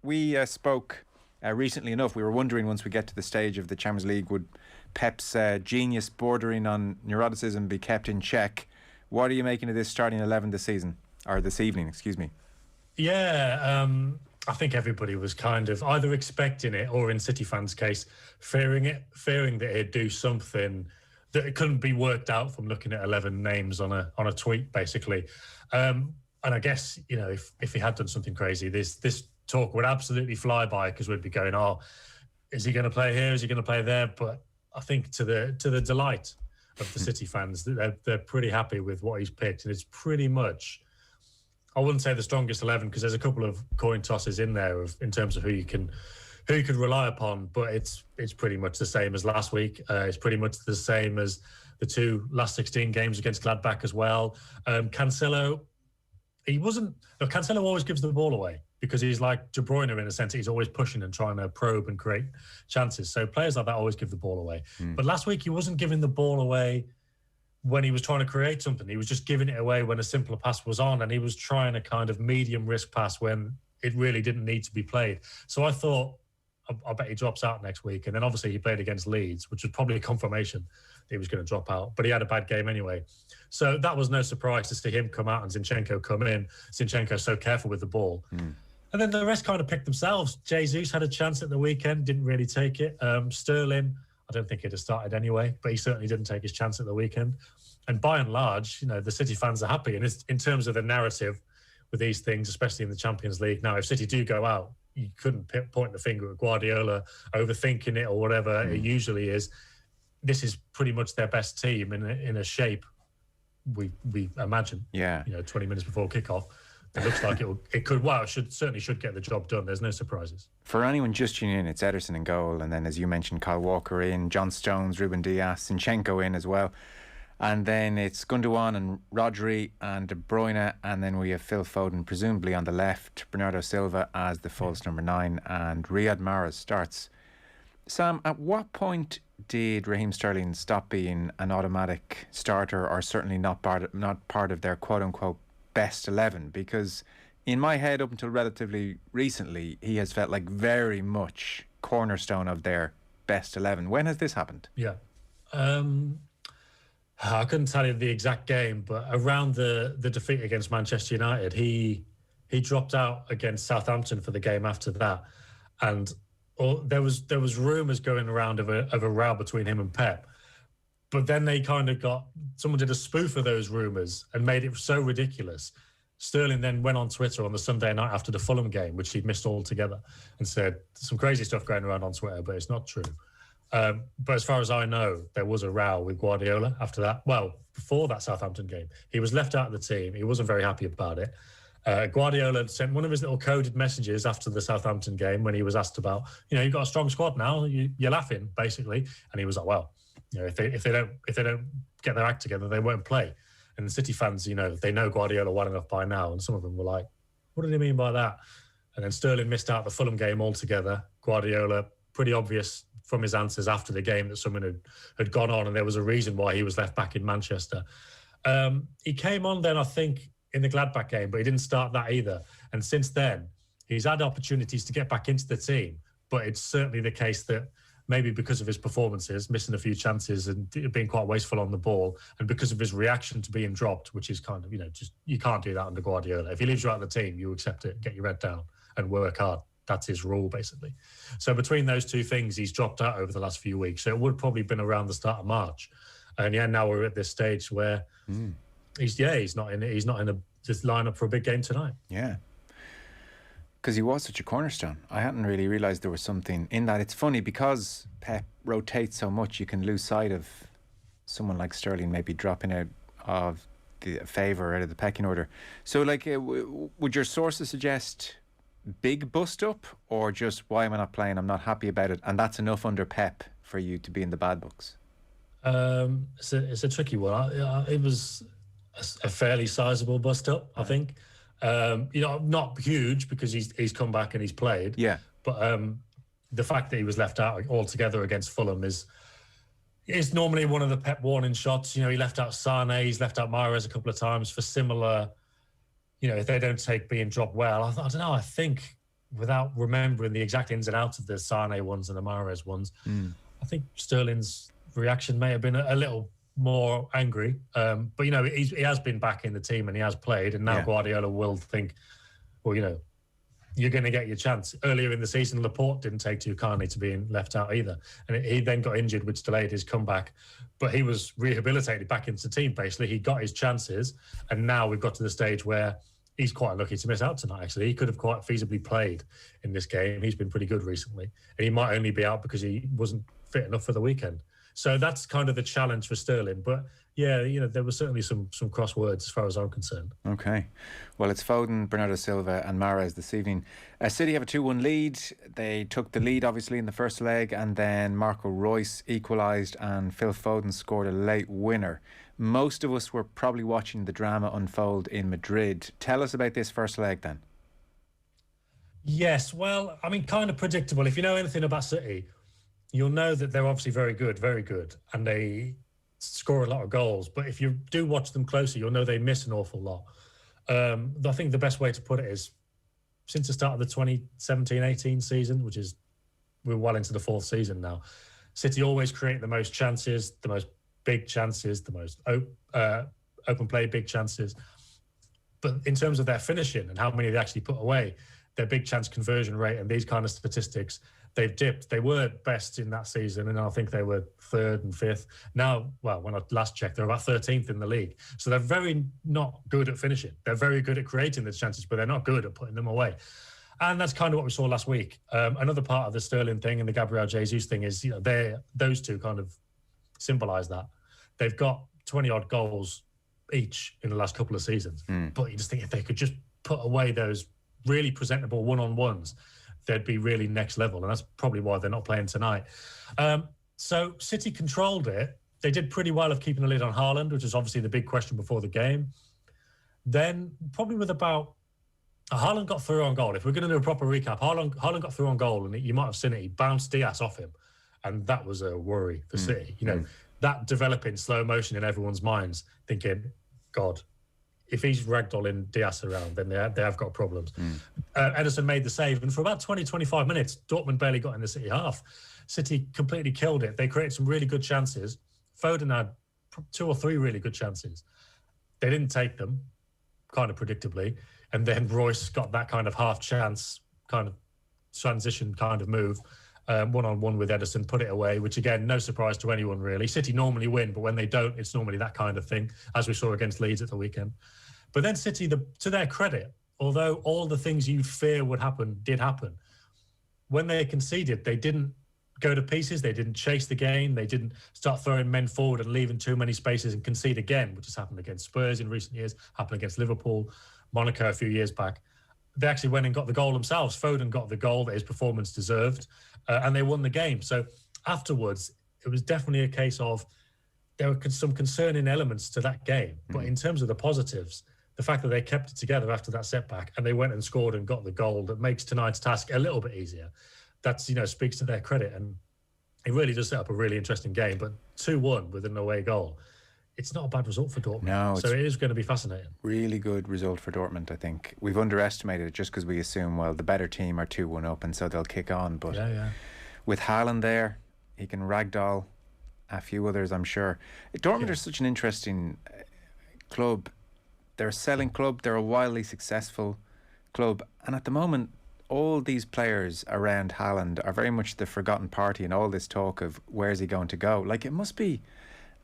we spoke recently enough. We were wondering, once we get to the stage of the Champions League, would Pep's genius bordering on neuroticism be kept in check? What are you making of this starting 11 this season, or this evening, excuse me? Yeah, I think everybody was kind of either expecting it or, in City fans' case, fearing that he'd do something that it couldn't be worked out from looking at 11 names on a tweet, basically. And I guess, you know, if he had done something crazy, this talk would absolutely fly by, because we'd be going, oh, is he going to play here? Is he going to play there? But I think to the delight of the City fans, they're pretty happy with what he's picked, and it's pretty much, I wouldn't say the strongest 11, because there's a couple of coin tosses in there in terms of who you can rely upon, but it's pretty much the same as last week. It's pretty much the same as the two last 16 games against Gladbach as well. Cancelo, Cancelo always gives the ball away, because he's like De Bruyne in a sense. He's always pushing and trying to probe and create chances. So players like that always give the ball away. But last week he wasn't giving the ball away when he was trying to create something. He was just giving it away when a simpler pass was on, and he was trying a kind of medium risk pass when it really didn't need to be played. So I thought, I bet he drops out next week. And then obviously he played against Leeds, which was probably a confirmation that he was going to drop out. But he had a bad game anyway. So that was no surprise to see him come out and Zinchenko come in. Zinchenko's so careful with the ball. And then the rest kind of picked themselves. Jesus had a chance at the weekend, didn't really take it. Sterling, I don't think he'd have started anyway, but he certainly didn't take his chance at the weekend. And by and large, you know, the City fans are happy. And it's, in terms of the narrative with these things, especially in the Champions League, now, if City do go out, you couldn't point the finger at Guardiola overthinking it or whatever it usually is. This is pretty much their best team in a shape we imagine. Yeah. You know, 20 minutes before kickoff. It looks like it certainly should get the job done. There's no surprises. For anyone just tuning in, it's Ederson in goal, and then, as you mentioned, Kyle Walker in, John Stones, Ruben Dias, Zinchenko in as well. And then it's Gundogan and Rodri and De Bruyne, and then we have Phil Foden presumably on the left, Bernardo Silva as the false number 9, and Riyad Mahrez starts. Sam, at what point did Raheem Sterling stop being an automatic starter, or certainly not part of their quote-unquote best 11? Because in my head, up until relatively recently, he has felt like very much cornerstone of their best 11. When has this happened? Yeah. I couldn't tell you the exact game, but around the defeat against Manchester United, he dropped out against Southampton for the game after that, and there was rumours going around of a row between him and Pep. But then they kind of someone did a spoof of those rumours and made it so ridiculous. Sterling then went on Twitter on the Sunday night after the Fulham game, which he'd missed altogether, and said some crazy stuff going around on Twitter, but it's not true. But as far as I know, there was a row with Guardiola after that. Well, before that Southampton game, he was left out of the team. He wasn't very happy about it. Guardiola sent one of his little coded messages after the Southampton game when he was asked about, you know, you've got a strong squad now. You're laughing, basically. And he was like, well, you know, if they don't get their act together, they won't play. And the City fans, you know, they know Guardiola well enough by now, and some of them were like, what did he mean by that? And then Sterling missed out the Fulham game altogether. Guardiola, pretty obvious from his answers after the game that someone had gone on, and there was a reason why he was left back in Manchester. He came on then, I think, in the Gladbach game, but he didn't start that either. And since then, he's had opportunities to get back into the team, but it's certainly the case that maybe because of his performances, missing a few chances and being quite wasteful on the ball, and because of his reaction to being dropped, which is kind of, you know, just, you can't do that under Guardiola. If he leaves you out of the team, you accept it, get your head down and work hard. That's his rule, basically. So between those two things, he's dropped out over the last few weeks. So it would probably been around the start of March. And yeah, now we're at this stage where he's not in this lineup for a big game tonight. Yeah. Because he was such a cornerstone. I hadn't really realised there was something in that. It's funny, because Pep rotates so much, you can lose sight of someone like Sterling maybe dropping out of the favour, out of the pecking order. So, like, would your sources suggest big bust up, or just, why am I not playing? I'm not happy about it, and that's enough under Pep for you to be in the bad books? It's a tricky one. It was a fairly sizable bust up, I think. You know, not huge, because he's come back and he's played. Yeah. But the fact that he was left out altogether against Fulham is normally one of the Pep warning shots. You know, he left out Sane, he's left out Mahrez a couple of times for similar, you know, if they don't take being dropped well. I don't know, I think without remembering the exact ins and outs of the Sane ones and the Mahrez ones, I think Sterling's reaction may have been a little more angry. But, you know, he has been back in the team and he has played. And now Guardiola will think, well, you know, you're going to get your chance. Earlier in the season, Laporte didn't take too kindly to being left out either. And he then got injured, which delayed his comeback. But he was rehabilitated back into the team, basically. He got his chances. And now we've got to the stage where he's quite lucky to miss out tonight, actually. He could have quite feasibly played in this game. He's been pretty good recently. And he might only be out because he wasn't fit enough for the weekend. So that's kind of the challenge for Sterling. But, yeah, you know, there was certainly some cross words as far as I'm concerned. Okay. Well, it's Foden, Bernardo Silva and Mahrez this evening. City have a 2-1 lead. They took the lead, obviously, in the first leg, and then Marco Reus equalised and Phil Foden scored a late winner. Most of us were probably watching the drama unfold in Madrid. Tell us about this first leg then. Yes, well, I mean, kind of predictable. If you know anything about City, you'll know that they're obviously very good, and they score a lot of goals. But if you do watch them closely, you'll know they miss an awful lot. I think the best way to put it is, since the start of the 2017-18 season, which is, we're well into the fourth season now, City always create the most chances, the most big chances, the most open play big chances. But in terms of their finishing and how many they actually put away, their big chance conversion rate and these kind of statistics, they've dipped. They were best in that season, and I think they were third and fifth. Now, well, when I last checked, they're about 13th in the league. So they're very not good at finishing. They're very good at creating the chances, but they're not good at putting them away. And that's kind of what we saw last week. Another part of the Sterling thing and the Gabriel Jesus thing is, you know, those two kind of symbolise that. They've got 20-odd goals each in the last couple of seasons. But you just think if they could just put away those really presentable one-on-ones, they'd be really next level. And that's probably why they're not playing tonight. So City controlled it. They did pretty well of keeping a lid on Haaland, which is obviously the big question before the game. Then probably with about... Haaland got through on goal. If we're going to do a proper recap, Haaland got through on goal, and you might have seen it. He bounced Diaz off him. And that was a worry for City. You know, that developing slow motion in everyone's minds, thinking, God, if he's ragdolling Diaz around, then they have got problems. Ederson made the save, and for about 20, 25 minutes, Dortmund barely got in the City half. City completely killed it. They created some really good chances. Foden had 2 or 3 really good chances. They didn't take them, kind of predictably, and then Royce got that kind of half chance, kind of transition kind of move, one-on-one with Ederson, put it away, which again, no surprise to anyone really. City normally win, but when they don't, it's normally that kind of thing, as we saw against Leeds at the weekend. But then City, to their credit, although all the things you'd fear would happen did happen, when they conceded, they didn't go to pieces, they didn't chase the game, they didn't start throwing men forward and leaving too many spaces and concede again, which has happened against Spurs in recent years, happened against Liverpool, Monaco a few years back. They actually went and got the goal themselves. Foden got the goal that his performance deserved, and they won the game. So afterwards, it was definitely a case of there were some concerning elements to that game. But in terms of the positives, the fact that they kept it together after that setback and they went and scored and got the goal that makes tonight's task a little bit easier, that's, you know, speaks to their credit. And it really does set up a really interesting game. But 2-1 with an away goal, it's not a bad result for Dortmund. No, so it is going to be fascinating. Really good result for Dortmund, I think. We've underestimated it just because we assume, well, the better team are 2-1 up and so they'll kick on. But with Haaland there, he can ragdoll a few others, I'm sure. Dortmund are such an interesting club. They're a selling club. They're a wildly successful club. And at the moment, all these players around Haaland are very much the forgotten party in all this talk of where's he going to go. Like, it must be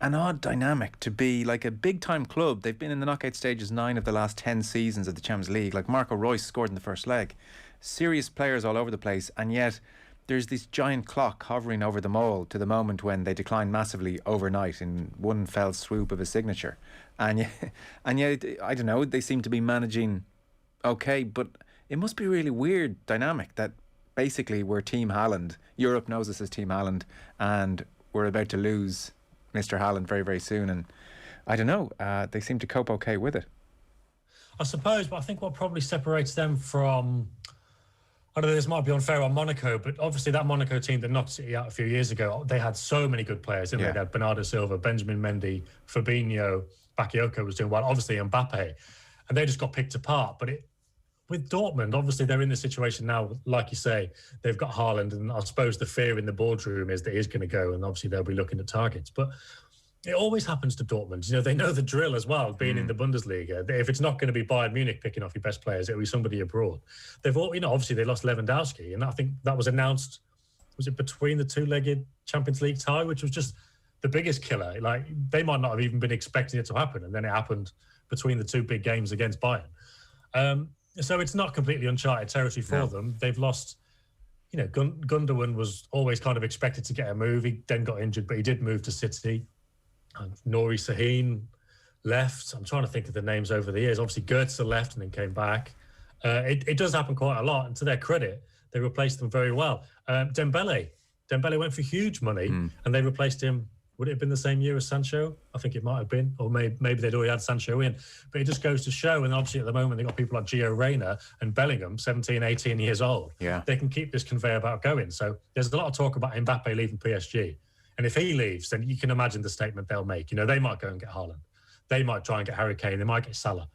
an odd dynamic to be like a big-time club. They've been in the knockout stages 9 of the last 10 seasons of the Champions League. Like, Marco Reus scored in the first leg. Serious players all over the place. And yet there's this giant clock hovering over them all to the moment when they decline massively overnight in one fell swoop of a signature. And yet, I don't know, they seem to be managing okay, but it must be a really weird dynamic that basically we're Team Haaland. Europe knows us as Team Haaland, and we're about to lose Mr. Haaland very, very soon. And I don't know, they seem to cope okay with it. I suppose, but I think what probably separates them from, I don't know, this might be unfair on Monaco, but obviously that Monaco team that knocked City out a few years ago, they had so many good players, didn't they? They had Bernardo Silva, Benjamin Mendy, Fabinho, Bakayoko was doing well, obviously Mbappe, and they just got picked apart. But with Dortmund, obviously they're in the situation now, like you say, they've got Haaland, and I suppose the fear in the boardroom is that he's going to go, and obviously they'll be looking at targets. But it always happens to Dortmund. You know, they know the drill as well, being in the Bundesliga. If it's not going to be Bayern Munich picking off your best players, it'll be somebody abroad. They've all, obviously they lost Lewandowski, and I think that was announced, was it between the two-legged Champions League tie, which was just the biggest killer. Like, they might not have even been expecting it to happen, and then it happened between the two big games against Bayern. So it's not completely uncharted territory for them. They've lost, Gundogan was always kind of expected to get a move. He then got injured, but he did move to City. And Nuri Sahin left. I'm trying to think of the names over the years. Obviously, Goetze left and then came back. It does happen quite a lot, and to their credit, they replaced them very well. Dembele went for huge money, and they replaced him. Would it have been the same year as Sancho? I think it might have been, or maybe they'd already had Sancho in. But it just goes to show, and obviously at the moment they've got people like Gio Reyna and Bellingham, 17, 18 years old. Yeah. They can keep this conveyor belt going. So there's a lot of talk about Mbappe leaving PSG. And if he leaves, then you can imagine the statement they'll make. They might go and get Haaland. They might try and get Harry Kane. They might get Salah.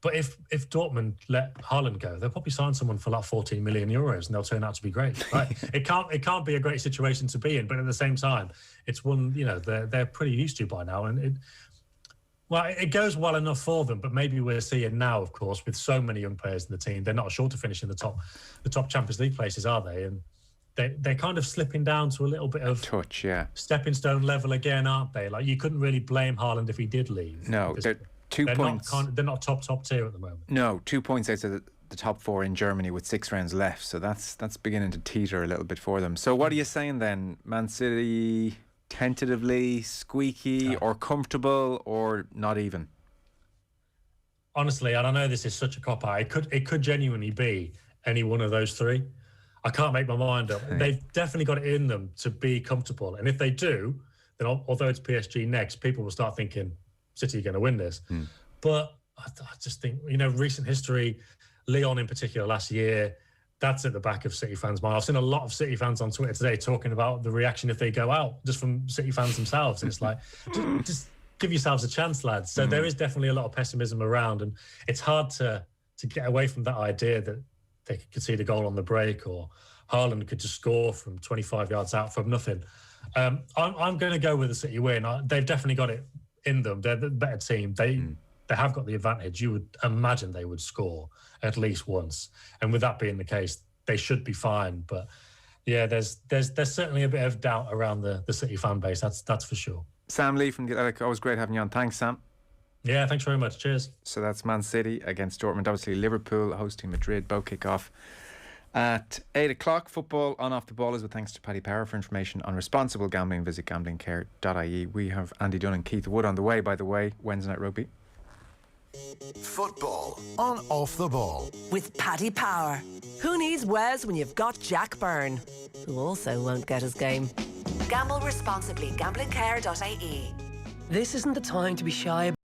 But if Dortmund let Haaland go, they'll probably sign someone for like 14 million euros, and they'll turn out to be great. Right? It can't be a great situation to be in, but at the same time, it's one they're pretty used to by now, and it goes well enough for them. But maybe we're seeing now, of course, with so many young players in the team, they're not sure to finish in the top Champions League places, are they? And they're kind of slipping down to a little bit of touch, stepping stone level again, aren't they? Like, you couldn't really blame Haaland if he did leave. No, they're 2 points. They're not top tier at the moment. No, 2 points out of the top 4 in Germany with 6 rounds left. So that's beginning to teeter a little bit for them. So what are you saying then? Man City tentatively squeaky or comfortable or not even? Honestly, and I know this is such a cop-out, it could genuinely be any one of those three. I can't make my mind up. They've definitely got it in them to be comfortable. And if they do, then although it's PSG next, people will start thinking, City are going to win this. But I just think, recent history, Lyon in particular last year, that's at the back of City fans' mind. I've seen a lot of City fans on Twitter today talking about the reaction if they go out, just from City fans themselves. And it's like, just give yourselves a chance, lads. So there is definitely a lot of pessimism around, and it's hard to get away from that idea that they could concede a goal on the break, or Haaland could just score from 25 yards out from nothing. I'm going to go with the City win. They've definitely got it in them. They're the better team. They have got the advantage. You would imagine they would score at least once, and with that being the case, they should be fine. But yeah, there's certainly a bit of doubt around the City fan base. That's for sure. Sam Lee from The Athletic, always great having you on. Thanks, Sam. Yeah, thanks very much. Cheers. So that's Man City against Dortmund. Obviously, Liverpool hosting Madrid. Both kick off at 8 o'clock. Football on Off the Ball is with thanks to Paddy Power. For information on responsible gambling, visit gamblingcare.ie. We have Andy Dunn and Keith Wood on the way, by the way. Wednesday Night Rugby. Football on Off the Ball with Paddy Power. Who needs Wes when you've got Jack Byrne, who also won't get his game? Gamble responsibly. Gamblingcare.ie. This isn't the time to be shy